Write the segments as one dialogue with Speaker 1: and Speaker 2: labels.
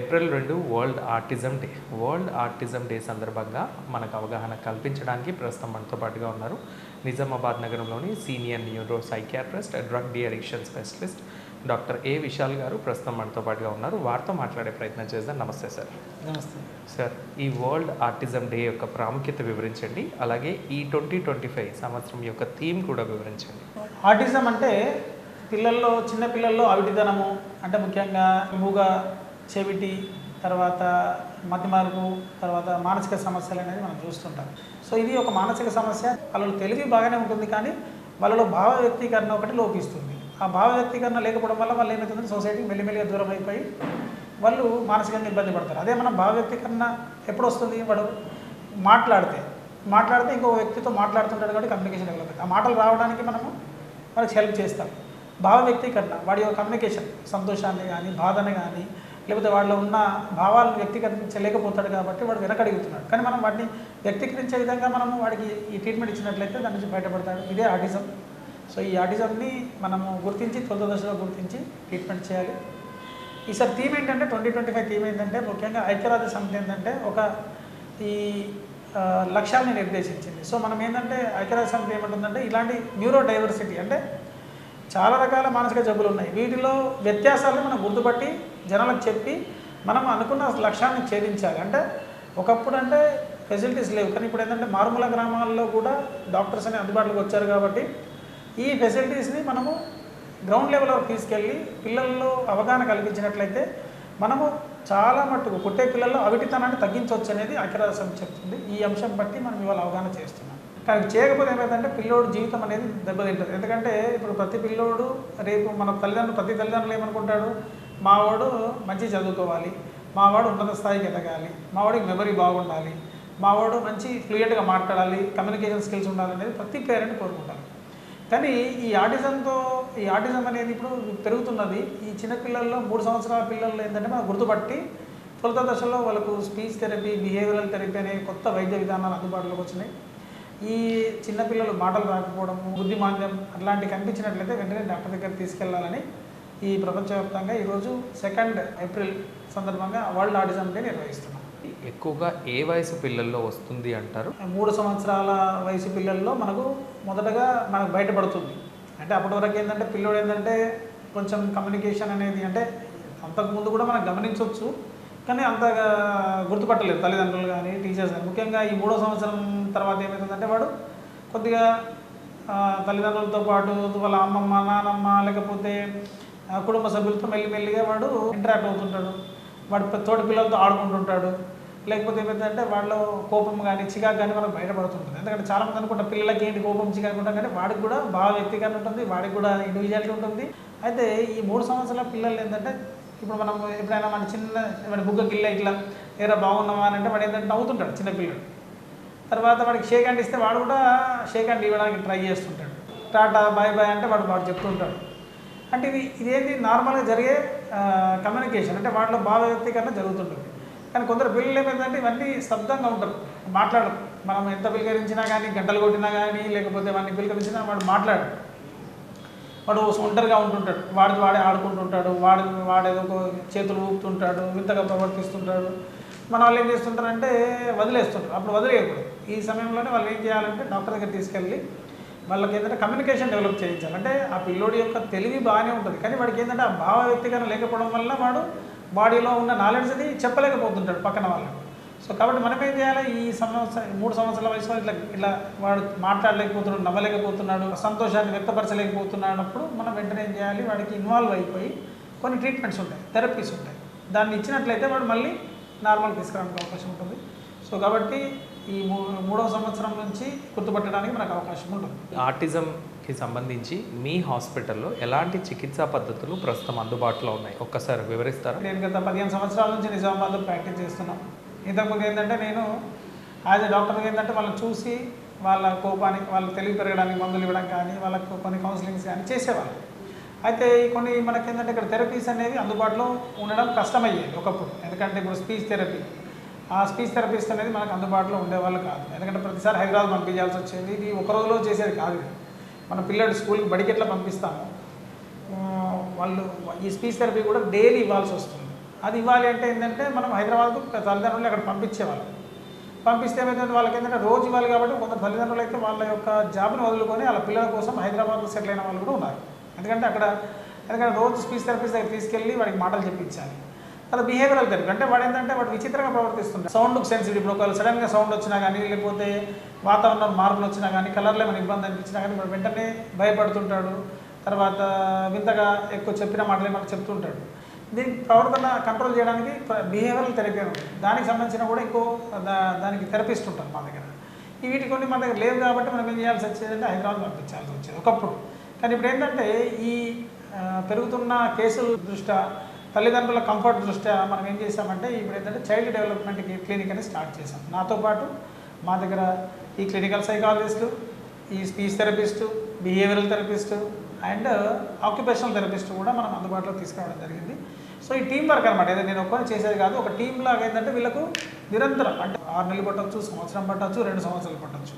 Speaker 1: April 2 world autism day. World autism day సందర్భంగా మనకు అవగాహన కల్పించడానికి ప్రస్తుతం మనతో పాటుగా ఉన్నారు నిజామాబాద్ నగరంలోని senior neuro psychiatrist, drug de addiction specialist doctor ఏ విశాల్ గారు ప్రస్తుతం మనతో పాటుగా ఉన్నారు. వారితో మాట్లాడే ప్రయత్నం చేద్దాం. నమస్తే సార్.
Speaker 2: నమస్తే
Speaker 1: సార్, ఈ వరల్డ్ ఆటిజం డే యొక్క ప్రాముఖ్యత వివరించండి. అలాగే ఈ 2025 సంవత్సరం యొక్క థీమ్ కూడా వివరించండి.
Speaker 2: ఆటిజం అంటే పిల్లల్లో, చిన్న పిల్లల్లో అవిటిదనము అంటే ముఖ్యంగా మూగ, చెవిటి, తర్వాత మతిమరుపు, తర్వాత మానసిక సమస్యలు అనేది మనం చూస్తుంటాం. సో ఇది ఒక మానసిక సమస్య. వాళ్ళలో తెలివి బాగానే ఉంటుంది, కానీ వాళ్ళలో భావ వ్యక్తీకరణ ఒకటి లోపిస్తుంది. ఆ భావ వ్యక్తీకరణ లేకపోవడం వల్ల వాళ్ళు ఏమవుతుందంటే సొసైటీకి మెల్లిమెల్లిగా దూరం అయిపోయి వాళ్ళు మానసికంగా ఇబ్బంది పడతారు. అదే మనం భావ వ్యక్తీకరణ ఎప్పుడు వస్తుంది? వాడు మాట్లాడితే ఇంకో వ్యక్తితో మాట్లాడుతుంటాడు కాబట్టి కమ్యూనికేషన్ డెవలప్ అవుతుంది. ఆ మాటలు రావడానికి మనము వాళ్ళకి హెల్ప్ చేస్తాం. భావ వ్యక్తీకరణ, వాడి యొక్క కమ్యూనికేషన్, సంతోషాన్ని కానీ, బాధని కానీ, లేకపోతే వాళ్ళలో ఉన్న భావాలను వ్యక్తీకరించలేకపోతాడు కాబట్టి వాడు వెనకడుగుతున్నాడు. కానీ మనం వాటిని వ్యక్తీకరించే విధంగా మనము వాడికి ఈ ట్రీట్మెంట్ ఇచ్చినట్లయితే దాని నుంచి బయటపడతాడు. ఇదే ఆటిజం. సో ఈ ఆటిజంని మనము గుర్తించి, తొలి దశలో గుర్తించి ట్రీట్మెంట్ చేయాలి. ఈసారి థీమ్ ఏంటంటే 2025 థీమ్ ఏంటంటే ముఖ్యంగా ఐక్యరాజ్య సమితి ఏంటంటే ఒక ఈ లక్ష్యాన్ని నిర్దేశించింది. సో మనం ఏంటంటే ఐక్యరాజ్య సమితి ఏమంటుందంటే ఇలాంటి న్యూరో డైవర్సిటీ అంటే చాలా రకాల మానసిక జబ్బులు ఉన్నాయి. వీటిలో వ్యత్యాసాలను మనం గుర్తుపట్టి జనాలకు చెప్పి మనం అనుకున్న లక్ష్యాన్ని ఛేదించాలి. అంటే ఒకప్పుడు అంటే ఫెసిలిటీస్ లేవు, కానీ ఇప్పుడు ఏంటంటే మారుమూల గ్రామాల్లో కూడా డాక్టర్స్ అని అందుబాటులోకి వచ్చారు. కాబట్టి ఈ ఫెసిలిటీస్ని మనము గ్రౌండ్ లెవెల్ వరకు తీసుకెళ్ళి పిల్లల్లో అవగాహన కల్పించినట్లయితే మనము చాలా మట్టుకు పుట్టే పిల్లల్లో అవిటితనాన్ని తగ్గించవచ్చు అనేది ఐక్యరాజ్య సమితి చెప్తుంది. ఈ అంశం బట్టి మనం ఇవాళ అవగాహన చేస్తున్నాం. కానీ చేయకపోతే ఏమైందంటే పిల్లోడు జీవితం అనేది దెబ్బతింటుంది. ఎందుకంటే ఇప్పుడు ప్రతి పిల్లోడు రేపు మన ప్రతి తల్లిదండ్రులు ఏమనుకుంటాడు, మావాడు మంచి చదువుకోవాలి, మావాడు ఉన్నత స్థాయికి ఎదగాలి, మావాడికి మెమరీ బాగుండాలి, మావాడు మంచి ఫ్లూయెంట్గా మాట్లాడాలి, కమ్యూనికేషన్ స్కిల్స్ ఉండాలనేది ప్రతి పేరెంట్ కోరుకుంటారు. కానీ ఈ ఆటిజం అనేది ఇప్పుడు పెరుగుతున్నది. ఈ చిన్నపిల్లల్లో 3 సంవత్సరాల పిల్లల్లో ఏంటంటే మనం గుర్తుపట్టి తొలుత దశలో వాళ్ళకు స్పీచ్ థెరపీ, బిహేవియరల్ థెరపీ అనే కొత్త వైద్య విధానాలు అందుబాటులోకి వచ్చినాయి. ఈ చిన్నపిల్లలు మాటలు రాకపోవడము, బుద్ధిమాంద్యం అట్లాంటివి కనిపించినట్లయితే వెంటనే డాక్టర్ దగ్గర తీసుకెళ్లాలని ఈ ప్రపంచవ్యాప్తంగా ఈరోజు 2 ఏప్రిల్ సందర్భంగా వరల్డ్ ఆటిజం డే నిర్వహిస్తున్నాం.
Speaker 1: ఎక్కువగా ఏ వయసు పిల్లల్లో వస్తుంది అంటారు?
Speaker 2: 3 సంవత్సరాల వయసు పిల్లల్లో మొదటగా మనకు బయటపడుతుంది. అంటే అప్పటి వరకు ఏంటంటే పిల్లోడు ఏంటంటే కొంచెం కమ్యూనికేషన్ అనేది అంటే అంతకుముందు కూడా మనం గమనించవచ్చు, కానీ అంతగా గుర్తుపట్టలేదు తల్లిదండ్రులు కానీ, టీచర్స్ కానీ. ముఖ్యంగా ఈ 3వ సంవత్సరం తర్వాత ఏమవుతుందంటే వాడు కొద్దిగా తల్లిదండ్రులతో పాటు వాళ్ళ అమ్మమ్మ, నానమ్మ, లేకపోతే కుటుంబ సభ్యులతో మెల్లిమెల్లిగా వాడు ఇంటరాక్ట్ అవుతుంటాడు. వాడు తోటి పిల్లలతో ఆడుకుంటుంటాడు. లేకపోతే ఏమైందంటే వాళ్ళు కోపం కానీ, చికాకు కానీ మనకు బయటపడుతుంటుంది. ఎందుకంటే చాలామంది అనుకుంటారు పిల్లలకి ఏంటి కోపం, చికాకు ఉంటాం, కానీ వాడికి కూడా భావ వ్యక్తీకరణ ఉంటుంది, వాడికి కూడా ఇండివిజువాలిటీ ఉంటుంది. అయితే ఈ 3 సంవత్సరాల పిల్లలు ఏంటంటే ఇప్పుడు మనం ఎప్పుడైనా మన చిన్న బుగ్గకి ఇట్లా ఏరా బాగున్నావా అని అంటే వాడు ఏంటంటే నవ్వుతుంటాడు చిన్నపిల్లడు. తర్వాత వాడికి షేక్ హ్యాండ్ ఇస్తే వాడు కూడా షేక్ హ్యాండ్ ఇవ్వడానికి ట్రై చేస్తుంటాడు. టాటా బాయ్ బాయ్ అంటే వాడు చెప్తుంటాడు. అంటే ఇదేంటి నార్మల్గా జరిగే కమ్యూనికేషన్, అంటే వాటిలో భావ వ్యక్తీకరణ జరుగుతుంటుంది. కానీ కొందరు పిల్లలు ఏమైందంటే ఇవన్నీ స్తబ్దంగా ఉంటారు, మాట్లాడరు. మనం ఎంత పిలకరించినా కానీ, గంటలు కొట్టినా కానీ, లేకపోతే వాడిని పిలకరించినా వాడు మాట్లాడు. వాడు ఒంటరిగా ఉంటుంటాడు, వాడే ఆడుకుంటుంటాడు, వాడేదో చేతులు ఊపుతుంటాడు, వింతగా ప్రవర్తిస్తుంటాడు. మన వాళ్ళు ఏం చేస్తుంటారంటే వదిలేస్తుంటారు. అప్పుడు వదిలేయకూడదు. ఈ సమయంలోనే వాళ్ళు ఏం చేయాలంటే డాక్టర్ దగ్గర తీసుకెళ్ళి వాళ్ళకి ఏంటంటే కమ్యూనికేషన్ డెవలప్ చేయించాలి. అంటే ఆ పిల్లోడి యొక్క తెలివి బాగానే ఉంటుంది, కానీ వాడికి ఏంటంటే ఆ భావ వ్యక్తీకరణ లేకపోవడం వల్ల వాడు బాడీలో ఉన్న నాలెడ్జ్ అది చెప్పలేకపోతుంటాడు పక్కన వాళ్ళకి. సో కాబట్టి మనం ఏం చేయాలి, ఈ 3 సంవత్సరాల వయసులో ఇట్లా వాడు మాట్లాడలేకపోతున్నాడు, నవ్వలేకపోతున్నాడు, సంతోషాన్ని వ్యక్తపరచలేకపోతున్నప్పుడు మనం వెంటనే ఏం చేయాలి, వాడికి ఇన్వాల్వ్ అయిపోయి కొన్ని ట్రీట్మెంట్స్ ఉంటాయి, థెరపీస్ ఉంటాయి. దాన్ని ఇచ్చినట్లయితే వాడు మళ్ళీ నార్మల్ తీసుకురావడానికి అవకాశం ఉంటుంది. సో కాబట్టి ఈ 3వ సంవత్సరం నుంచి గుర్తుపట్టడానికి మనకు అవకాశం ఉంటుంది.
Speaker 1: ఆటిజంకి సంబంధించి మీ హాస్పిటల్లో ఎలాంటి చికిత్సా పద్ధతులు ప్రస్తుతం అందుబాటులో ఉన్నాయి, ఒక్కసారి వివరిస్తారా?
Speaker 2: నేను గత 15 సంవత్సరాల నుంచి నిజామాబాద్లో ప్రాక్టీస్ చేస్తున్నాను. ఇంతకుముందు ఏంటంటే నేను యాజ్ ఎ డాక్టర్ ఏంటంటే వాళ్ళని చూసి వాళ్ళ కోపానికి, వాళ్ళ తెలివి పెరగడానికి మందులు ఇవ్వడం కానీ, వాళ్ళకు కొన్ని కౌన్సిలింగ్స్ కానీ చేసేవాళ్ళు. అయితే కొన్ని మనకేంటంటే ఇక్కడ థెరపీస్ అనేవి అందుబాటులో ఉండడం కష్టమయ్యేది ఒకప్పుడు. ఎందుకంటే ఇప్పుడు స్పీచ్ థెరపీ, ఆ స్పీచ్ థెరపిస్ట్ అనేది మనకు అందుబాటులో ఉండేవాళ్ళు కాదు. ఎందుకంటే ప్రతిసారి హైదరాబాద్ పంపించాల్సి వచ్చేది. ఇది ఒక రోజులో చేసేది కాదు. మన పిల్లలు స్కూల్కి బడికి ఎట్లా పంపిస్తాము, వాళ్ళు ఈ స్పీచ్ థెరపీ కూడా డైలీ ఇవ్వాల్సి వస్తుంది. అది ఇవ్వాలి అంటే ఏంటంటే మనం హైదరాబాద్కు తల్లిదండ్రులు అక్కడ పంపించేవాళ్ళం. పంపిస్తే ఏమైతుంది వాళ్ళకి ఏంటంటే రోజు ఇవ్వాలి కాబట్టి కొందరు తల్లిదండ్రులు అయితే వాళ్ళ యొక్క జాబ్ని వదులుకొని వాళ్ళ పిల్లల కోసం హైదరాబాద్లో సెటిల్ అయిన వాళ్ళు కూడా ఉన్నారు. ఎందుకంటే రోజు స్పీచ్ థెరపిస్ట్ దగ్గర తీసుకెళ్ళి వాడికి మాటలు చెప్పించాలి. తర్వాత బిహేవియరల్ థెరపీ అంటే వాడు ఏంటంటే వాడు విచిత్రంగా ప్రవర్తిస్తుంటాడు. సౌండ్కి సెన్సిటివ్. ఇప్పుడు ఒకవేళ సడన్గా సౌండ్ వచ్చినా కానీ, లేకపోతే వాతావరణం మార్పులు వచ్చినా కానీ, కలర్లో ఏమైనా ఇబ్బంది అనిపించినా కానీ వాడు వెంటనే భయపడుతుంటాడు. తర్వాత వింతగా ఎక్కువ చెప్పిన మాటలు ఏమైనా చెప్తుంటాడు. దీనికి ప్రవర్తన కంట్రోల్ చేయడానికి బిహేవియరల్ థెరపీ అని ఉంటుంది. దానికి సంబంధించిన కూడా దానికి థెరపిస్ట్ ఉంటారు మా దగ్గర. వీటి కొన్ని మన దగ్గర లేవు కాబట్టి మనం ఏం చేయాల్సి వచ్చేదంటే హైదరాబాద్ పంపించాల్సి వచ్చేది ఒకప్పుడు. కానీ ఇప్పుడు ఏంటంటే ఈ పెరుగుతున్న కేసుల దృష్ట్యా, తల్లిదండ్రుల కంఫర్ట్ దృష్ట్యా మనం ఏం చేసామంటే ఇప్పుడు ఏంటంటే చైల్డ్ డెవలప్మెంట్ క్లినిక్ అని స్టార్ట్ చేసాం. నాతో పాటు మా దగ్గర ఈ క్లినికల్ సైకాలజిస్టు, ఈ speech therapist, behavioural therapist and occupational therapist కూడా మనం అందుబాటులో తీసుకురావడం జరిగింది. సో ఈ టీం వర్క్ అనమాట. ఏదో నేను ఒక్కనే చేసేది కాదు. ఒక టీం లాగా ఏంటంటే వీళ్ళకు నిరంతరం అంటే 6 నెలలు పట్టవచ్చు, సంవత్సరం పట్టవచ్చు, 2 సంవత్సరాలు పట్టవచ్చు.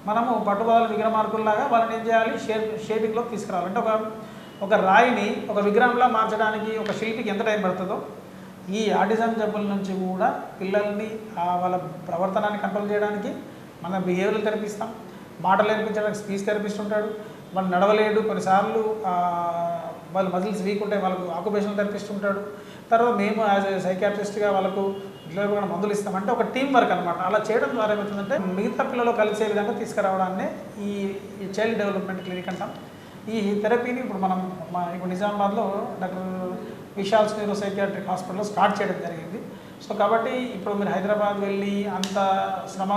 Speaker 2: మనము పట్టుబదల విగ్రహమార్కుల్లాగా వాళ్ళని ఏం చేయాలి, షేపింగ్లోకి తీసుకురావాలి. అంటే ఒక రాయిని ఒక విగ్రహంలా మార్చడానికి ఒక శిల్పికి ఎంత టైం పడుతుందో ఈ ఆటిజం జబ్బుల నుంచి కూడా పిల్లల్ని వాళ్ళ ప్రవర్తనాన్ని కంట్రోల్ చేయడానికి మనం బిహేవియరల్ థెరపీ ఇస్తాం. మాటలు నేర్పించడానికి స్పీచ్ థెరపిస్ట్ ఉంటాడు. వాళ్ళు నడవలేడు, కొన్నిసార్లు వాళ్ళ మజిల్స్ వీక్ ఉంటాయి, వాళ్ళకు ఆక్యుపేషనల్ థెరపిస్ట్ ఉంటాడు. తర్వాత మేము యాజ్ ఏ సైకాట్రిస్ట్గా వాళ్ళకు ఇట్లా మందులు ఇస్తాం. అంటే ఒక టీం వర్క్ అనమాట. అలా చేయడం ద్వారా ఏమవుతుందంటే మిగతా పిల్లలు కలిసే విధంగా తీసుకురావడాన్ని ఈ చైల్డ్ డెవలప్మెంట్ క్లినిక్ అంటాం. ఈ థెరపీని ఇప్పుడు నిజామాబాద్లో డాక్టర్ విశాల్స్ న్యూరో సైకియాట్రిక్ హాస్పిటల్లో స్టార్ట్ చేయడం జరిగింది. సో కాబట్టి ఇప్పుడు మీరు హైదరాబాద్ వెళ్ళి అంత శ్రమ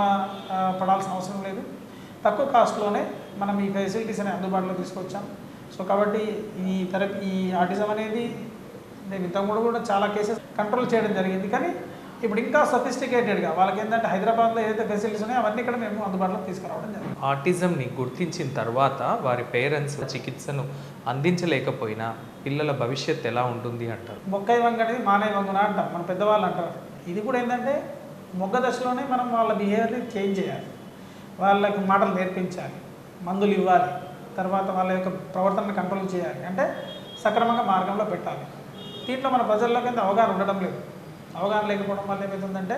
Speaker 2: పడాల్సిన అవసరం లేదు. తక్కువ కాస్ట్లోనే మనం ఈ ఫెసిలిటీస్ అనేవి అందుబాటులో తీసుకొచ్చాం. సో కాబట్టి ఈ ఆటిజం అనేది నేను ఇంతకుముందు కూడా చాలా కేసెస్ కంట్రోల్ చేయడం జరిగింది. కానీ ఇప్పుడు ఇంకా సఫిస్టికేటెడ్గా వాళ్ళకి ఏంటంటే హైదరాబాద్లో ఏదైతే ఫెసిలిటీస్ ఉన్నాయో అవన్నీ ఇక్కడ మేము అందుబాటులో తీసుకురావడం జరిగింది.
Speaker 1: ఆటిజంని గుర్తించిన తర్వాత వారి పేరెంట్స్ చికిత్సను అందించలేకపోయినా పిల్లల భవిష్యత్తు ఎలా ఉంటుంది అంటారు?
Speaker 2: మొక్కై వంగనేది మానై వంగున అంటాం, మన పెద్దవాళ్ళు అంటారు. ఇది కూడా ఏంటంటే మొగ్గ దశలోనే మనం వాళ్ళ బిహేవియర్ని చేంజ్ చేయాలి, వాళ్ళకి మాటలు నేర్పించాలి, మందులు ఇవ్వాలి, తర్వాత వాళ్ళ యొక్క ప్రవర్తనను కంట్రోల్ చేయాలి, అంటే సక్రమంగా మార్గంలో పెట్టాలి. దీంట్లో మన ప్రజల్లోకి అవగాహన ఉండడం లేదు. అవగాహన లేకపోవడం వల్ల ఏమవుతుందంటే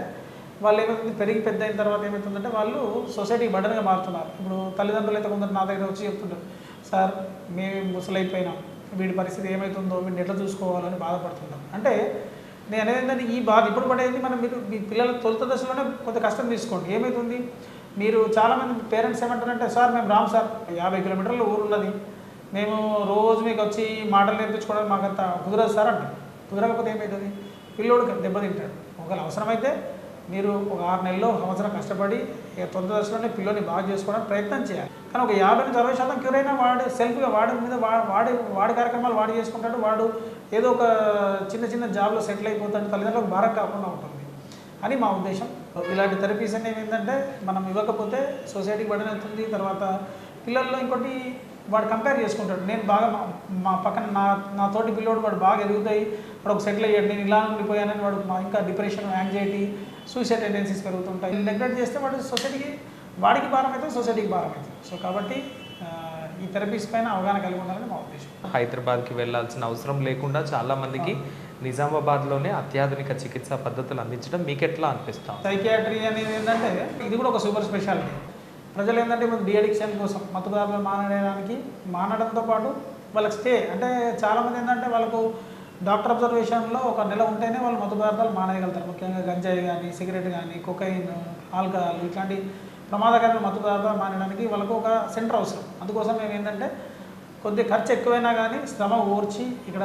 Speaker 2: వాళ్ళు పెరిగి పెద్ద అయిన తర్వాత ఏమవుతుందంటే వాళ్ళు సొసైటీకి బర్డన్గా మారుతున్నారు. ఇప్పుడు తల్లిదండ్రులు అయితే కొందరు నా దగ్గర వచ్చి చెప్తుంటారు, సార్ మేము ముసలైపోయినాం, వీడి పరిస్థితి ఏమవుతుందో, వీడిని ఎట్లా చూసుకోవాలని బాధపడుతుంటాం. అంటే నేను అనేది ఏంటంటే ఈ బాధ ఇప్పుడు పడేది మీరు మీ పిల్లల తొలుత దశలోనే కొంత కష్టం తీసుకోండి. ఏమవుతుంది, మీరు చాలామంది పేరెంట్స్ ఏమంటారంటే, సార్ మేము రాము సార్, 50 కిలోమీటర్ల ఊరు ఉన్నది, మేము రోజు మీకు వచ్చి మాటలు నేర్పించుకోవడానికి మాకు అంత కుదరదు సార్ అంటారు. కుదరకపోతే ఏమవుతుంది, పిల్లోడు దెబ్బతింటాడు. ఒకవేళ అవసరమైతే మీరు ఒక 6 నెలల్లో సంవత్సరం కష్టపడి తొలి దశలోనే పిల్లోని బాగా చేసుకోవడానికి ప్రయత్నం చేయాలి. కానీ ఒక 50-60% క్యూర్ అయినా వాడు సెల్ఫ్గా వాడి మీద వాడి కార్యక్రమాలు వాడు చేసుకుంటాడు. వాడు ఏదో ఒక చిన్న జాబ్లో సెటిల్ అయిపోతాడు, తల్లిదండ్రులకు భారం కాకుండా ఉంటుంది అని మా ఉద్దేశం. ఇలాంటి థెరపీస్ అనేవి ఏంటంటే మనం ఇవ్వకపోతే సొసైటీకి బర్డెన్ అవుతుంది. తర్వాత పిల్లల్లో ఇంకోటి వాడు కంపేర్ చేసుకుంటాడు, నేను బాగా మా పక్కన నా తోటి పిల్లోడు వాడు బాగా ఎదుగుతాయి, వాడు ఒక సెటిల్ అయ్యాడు, నేను ఇలా ఉండిపోయానని వాడు ఇంకా డిప్రెషన్, యాంగ్జైటీ, సూసైడ్ టెండెన్సీస్ పెరుగుతుంటాయి. నెగ్లెక్ట్ చేస్తే వాడు సొసైటీకి వాడికి భారం అవుతుంది, సొసైటీకి భారం అవుతుంది. సో కాబట్టి ఈ థెరపీస్ పైన అవగాహన కలిగి ఉండాలని మా ఉద్దేశం.
Speaker 1: హైదరాబాద్కి వెళ్ళాల్సిన అవసరం లేకుండా చాలామందికి నిజామాబాద్లోనే అత్యాధునిక చికిత్సా పద్ధతులు అందించడం మీకు ఎట్లా అనిపిస్తాం?
Speaker 2: సైకియాట్రీ అనేది ఏంటంటే ఇది కూడా ఒక సూపర్ స్పెషాలిటీ. ప్రజలు ఏంటంటే ఇప్పుడు డిఅడిక్షన్ కోసం మత్తు పదార్థాలు మానడంతో పాటు వాళ్ళకి స్టే అంటే చాలామంది ఏంటంటే వాళ్ళకు డాక్టర్ అబ్జర్వేషన్లో 1 నెల ఉంటేనే వాళ్ళు మత్తు పదార్థాలు మానేయగలుగుతారు. ముఖ్యంగా గంజాయి కానీ, సిగరెట్ కానీ, కొకైన్, ఆల్కహాల్ ఇట్లాంటి ప్రమాదకరమైన మత్తు పదార్థాలు మానడానికి వాళ్ళకు ఒక సెంటర్ అవసరం. అందుకోసం మేము ఏంటంటే కొద్ది ఖర్చు ఎక్కువైనా కానీ శ్రమ ఓర్చి ఇక్కడ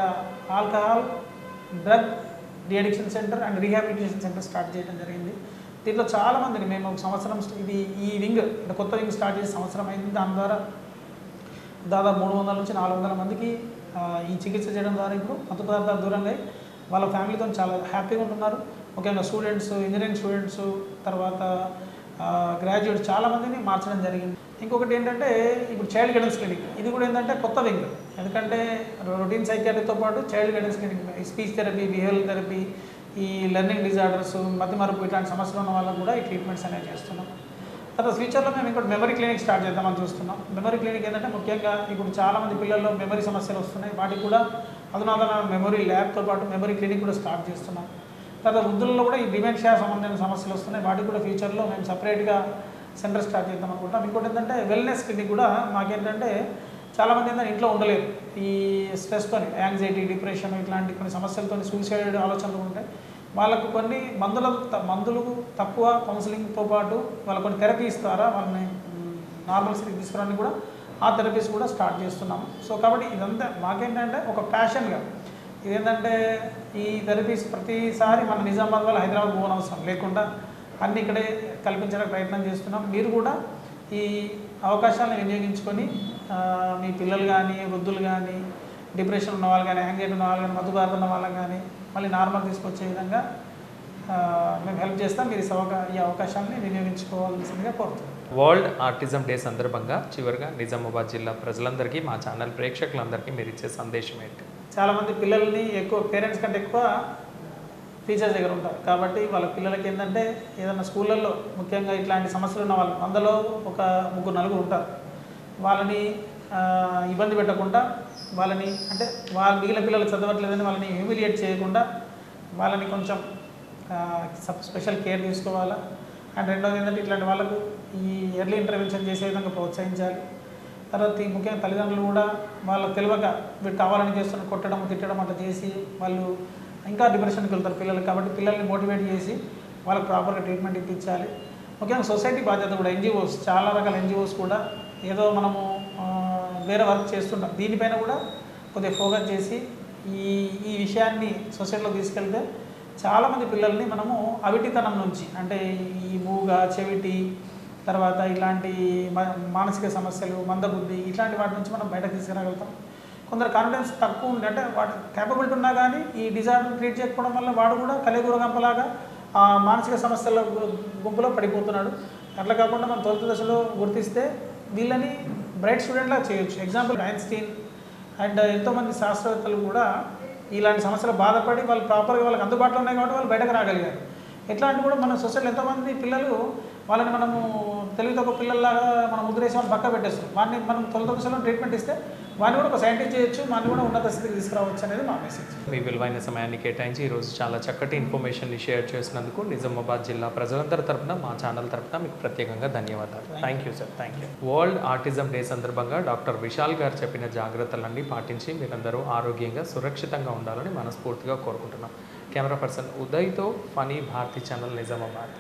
Speaker 2: alcohol, drug de-addiction centre and rehabilitation centre start చేయడం జరిగింది. దీంట్లో చాలామందిని మేము ఒక సంవత్సరం ఈ వింగ్ అంటే కొత్త వింగ్ స్టార్ట్ చేసే సంవత్సరం అయింది. దాని ద్వారా దాదాపు 300 నుంచి 400 మందికి ఈ చికిత్స చేయడం ద్వారా ఇప్పుడు మత్తు పదార్థాలు దూరంగా వాళ్ళ ఫ్యామిలీతో చాలా హ్యాపీగా ఉంటున్నారు. ముఖ్యంగా స్టూడెంట్స్, ఇంజనీరింగ్ స్టూడెంట్స్, తర్వాత గ్రాడ్యుయేట్స్ చాలామందిని మార్చడం జరిగింది. ఇంకొకటి ఏంటంటే ఇప్పుడు చైల్డ్ గైడెన్స్ క్లినిక్, ఇది కూడా ఏంటంటే కొత్త వింగ్. ఎందుకంటే రొటీన్ సైకియాట్రీతో పాటు child guidance clinic, speech therapy, behavioural therapy, ఈ లెర్నింగ్ డిజార్డర్స్, మతిమరుపు ఇట్లాంటి సమస్యలు ఉన్న వాళ్ళకు కూడా ఈ ట్రీట్మెంట్స్ అనేవి చేస్తున్నాం. తర్వాత ఫ్యూచర్లో మేము ఇంకోటి మెమరీ క్లినిక్ స్టార్ట్ చేద్దామని చూస్తున్నాం. మెమరీ క్లినిక్ ఏంటంటే ముఖ్యంగా ఇప్పుడు చాలామంది పిల్లల్లో మెమరీ సమస్యలు వస్తున్నాయి. వాటికి కూడా అధునాతన మెమరీ ల్యాబ్తో పాటు మెమరీ క్లినిక్ కూడా స్టార్ట్ చేస్తున్నాం. తర్వాత వృద్ధుల్లో కూడా ఈ డిమెన్షియా సంబంధించిన సమస్యలు వస్తున్నాయి. వాటికి కూడా ఫ్యూచర్లో మేము సపరేట్గా సెంటర్ స్టార్ట్ చేద్దాం అనుకుంటాం. ఇంకోటి ఏంటంటే వెల్నెస్ క్లినిక్ కూడా మాకేంటంటే చాలామంది ఏంటంటే ఇంట్లో ఉండలేరు. ఈ స్ట్రెస్తో యాంగ్జైటీ, డిప్రెషన్ ఇట్లాంటి కొన్ని సమస్యలతో సూసైడ్ ఆలోచనలు ఉంటాయి. వాళ్ళకు కొన్ని మందులు తక్కువ కౌన్సిలింగ్తో పాటు వాళ్ళకు కొన్ని థెరపీస్ ద్వారా వాళ్ళని నార్మల్ స్థితికి తీసుకురావడానికి కూడా ఆ థెరపీస్ కూడా స్టార్ట్ చేస్తున్నాము. సో కాబట్టి ఇదంతా మాకేంటంటే ఒక ప్యాషన్గా ఇదేంటంటే ఈ థెరపీస్ ప్రతిసారి మన నిజామాబాద్ వాళ్ళు హైదరాబాద్ పోనవసరం లేకుండా అన్ని ఇక్కడే కల్పించడానికి ప్రయత్నం చేస్తున్నాం. మీరు కూడా ఈ అవకాశాలను వినియోగించుకొని మీ పిల్లలు కానీ, వృద్ధులు కానీ, డిప్రెషన్ ఉన్న వాళ్ళు కానీ, యాంగ్జైటీ ఉన్న వాళ్ళు కానీ, మధుబాధ ఉన్న వాళ్ళని కానీ మళ్ళీ నార్మల్ తీసుకొచ్చే విధంగా మేము హెల్ప్ చేస్తాం. మీరు ఈ అవకాశాన్ని వినియోగించుకోవాల్సిందిగా కోరుతున్నాం.
Speaker 1: వరల్డ్ ఆటిజం డే సందర్భంగా చివరిగా నిజామాబాద్ జిల్లా ప్రజలందరికీ, మా ఛానల్ ప్రేక్షకులందరికీ మీరు ఇచ్చే సందేశం ఏంటి?
Speaker 2: చాలామంది పిల్లల్ని ఎక్కువ పేరెంట్స్ కంటే ఎక్కువ టీచర్స్ దగ్గర ఉంటారు. కాబట్టి వాళ్ళ పిల్లలకి ఏంటంటే ఏదైనా స్కూళ్ళల్లో ముఖ్యంగా ఇట్లాంటి సమస్యలు ఉన్న వాళ్ళు అందులో ఒక 3-4 ఉంటారు. వాళ్ళని ఇబ్బంది పెట్టకుండా వాళ్ళని అంటే మిగిలిన పిల్లలు చదవట్లేదని వాళ్ళని హ్యూమిలియేట్ చేయకుండా వాళ్ళని కొంచెం స్పెషల్ కేర్ తీసుకోవాలా. అండ్ రెండోది ఏంటంటే ఇట్లాంటి వాళ్ళకు ఈ ఎర్లీ ఇంటర్వెన్షన్ చేసే విధంగా ప్రోత్సహించాలి. తర్వాత ఈ ముఖ్యంగా తల్లిదండ్రులు కూడా వాళ్ళకు తెలియక వీళ్ళు కావాలని చేస్తున్న కొట్టడం, తిట్టడం అట్లా చేసి వాళ్ళు ఇంకా డిప్రెషన్కి వెళ్తారు పిల్లలు. కాబట్టి పిల్లల్ని మోటివేట్ చేసి వాళ్ళకి ప్రాపర్గా ట్రీట్మెంట్ ఇప్పించాలి. ముఖ్యంగా సొసైటీ బాధ్యత కూడా ఎన్జిఓస్, చాలా రకాల ఎన్జిఓస్ కూడా ఏదో మనము వేరే వర్క్ చేస్తుంటాం, దీనిపైన కూడా కొద్దిగా ఫోకస్ చేసి ఈ విషయాన్ని సొసైటీలో తీసుకెళ్తే చాలామంది పిల్లల్ని మనము అవిటితనం నుంచి అంటే ఈ మూగ, చెవిటి, తర్వాత ఇలాంటి మానసిక సమస్యలు, మందబుద్ధి ఇట్లాంటి వాటి నుంచి మనం బయటకు తీసుకురాగలుగుతాం. కొందరు కాన్ఫిడెన్స్ తక్కువ ఉంది అంటే వాటి క్యాపబిలిటీ ఉన్నా కానీ ఈ డిజార్డర్ ట్రీట్ చేయకపోవడం వల్ల వాడు కూడా కలెగురగంపలాగా ఆ మానసిక సమస్యల గుంపులో పడిపోతున్నాడు. అట్లా కాకుండా మనం తొలి దశలో గుర్తిస్తే వీళ్ళని బ్రైట్ స్టూడెంట్లా చేయొచ్చు. ఎగ్జాంపుల్ ఐన్స్టీన్ అండ్ ఎంతోమంది శాస్త్రవేత్తలు కూడా ఇలాంటి సమస్యలు బాధపడి వాళ్ళు ప్రాపర్గా వాళ్ళకి అందుబాటులో ఉన్నాయి కాబట్టి వాళ్ళు బయటకు రాగలిగారు. ఎట్లా అంటే కూడా మన సొసైటీలో ఎంతోమంది పిల్లలు వాళ్ళని మనము తెలివితో ఒక పిల్లల్లాగా మనం ముద్రేసి వాళ్ళు పక్క పెట్టేస్తాం. వాడిని మనం తొలి దశలో ట్రీట్మెంట్ ఇస్తే వాడిని కూడా ఒక సైంటిస్ట్ చేయొచ్చు, వాడిని కూడా ఉన్నత స్థితికి తీసుకురావచ్చు అనేది మా మెసేజ్.
Speaker 1: మీ విలువైన సమయాన్ని కేటాయించి ఈరోజు చాలా చక్కటి ఇన్ఫర్మేషన్ని షేర్ చేసినందుకు నిజామాబాద్ జిల్లా ప్రజలందరి తరపున, మా ఛానల్ తరపున మీకు ప్రత్యేకంగా ధన్యవాదాలు. Thank you sir, thank you. World autism day సందర్భంగా డాక్టర్ విశాల్ గారు చెప్పిన జాగ్రత్తలన్నీ పాటించి మీరందరూ ఆరోగ్యంగా, సురక్షితంగా ఉండాలని మనస్ఫూర్తిగా కోరుకుంటున్నాం. కెమెరా పర్సన్ ఉదయ్తో ఫనీ భారతి ఛానల్, నిజామాబాద్.